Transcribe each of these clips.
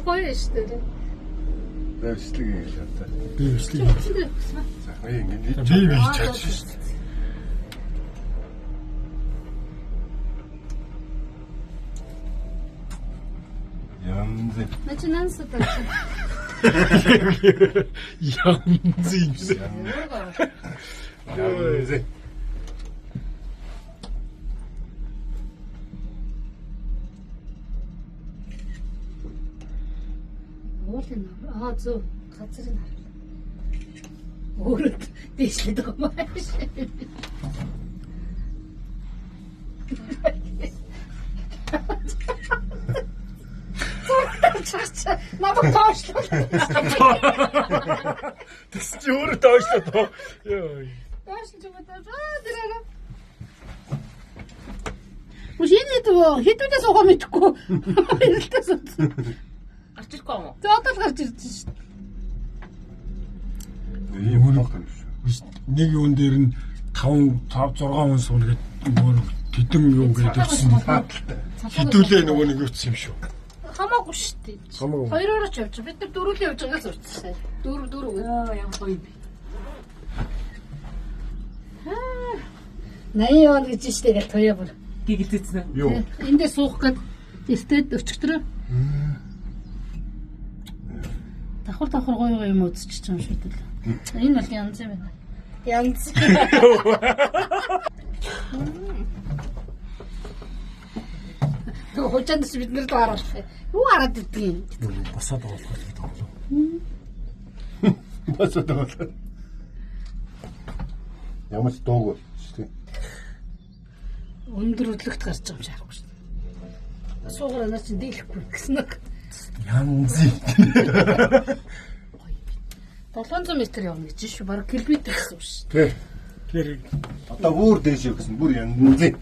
Гоё шүү дээ. Дэвслэг юм л та. Дэвслэг. За ингэ Би чадчих шүү дээ. Янз. Начинается дальше. Янз юм. Янз. Уулын зөө газрын хар. Өөрөө дэвшлээд байгаа юм шиг. Намайг тоошлоо. Тэс чи өөрөө тоошлоо тоо. Йоо. Тоошлож байгаа даа. Мөч энэ хэдүүдээс угаа мэдхгүй. Хэлтээс үү. Гарч ирэхгүй юм уу? За одоо л гарч ирж шүү дээ. Ийм болох юм шүү. Нэг юун дээр нь 5 6 хүн суна гэдэг нөгөө тэдэн юу гэдэг ирсэн. Хідүүлээ нөгөө нэг үтсэн юм шүү. Хамаагүй шүү дээ. Хамаагүй. Хоёроор ч явж байгаа. Бид нар дөрвөлөө явж байгаас урьдсан. Дөрөв. Ямар гоё юм бэ? 80 он гэж штэ гэл тоё бүр. Гигэлцсэн. Юу? Эндээ суух гээд эртээд өчтөрөө. Давхар гоё юм үзчих юм шүү дээ. Энэ бол янз юм байна. Янз. Хожоодс бид нар л харуулах. Юу хараад идэх юм? Басаад болох гэдэг юм. Басаад байгаа. Ямар ч дууг шүү дээ. Өндөр өдлөгт гарч байгаа юм шаарахгүй шүү дээ. Суугаар наа чи дийлэхгүй гэсэн үг. Янз. 700 м явна гэж шүү. Бараг километр гэсэн үг шүү. Тэ. Тэр Одоо бүр дээш өгсөн. Бүр янз.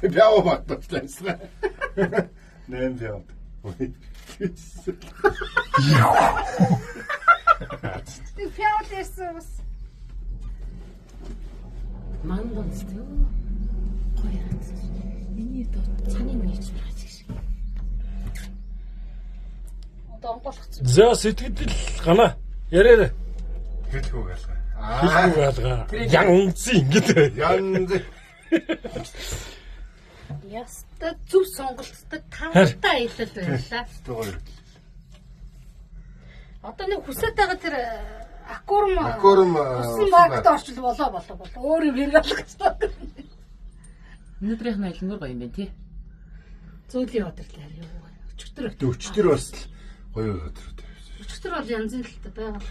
Бяа баттлаа. Нэм бяа. Ой. Тэг фяул ирсэн ус. Мангонс төө. Гоё янз. Миний доо цааны нэг ч байгаа шиг. Одоо онголгоцсон. за сэтгэл гана. Яраарай. Хэлэхгүй галгаа. Хэлгүй галгаа. Янз ингэж. Янз. Яста зүв сонголттой тавтаа хэлэл байлаа. Тэгвэл Одоо нэг хүсэж байгаа тэр акурм усан усан багт орчил болоо. Өөр юм хэрэглэх хэрэгтэй. Өнөөдрийнх нь ялангуяа гоё юм байна тий. Зөүлийн өдрлээ юу. Өчтөр. өчтөр бас гоё өдөр. Өчтөр бол янзын л та байгаа.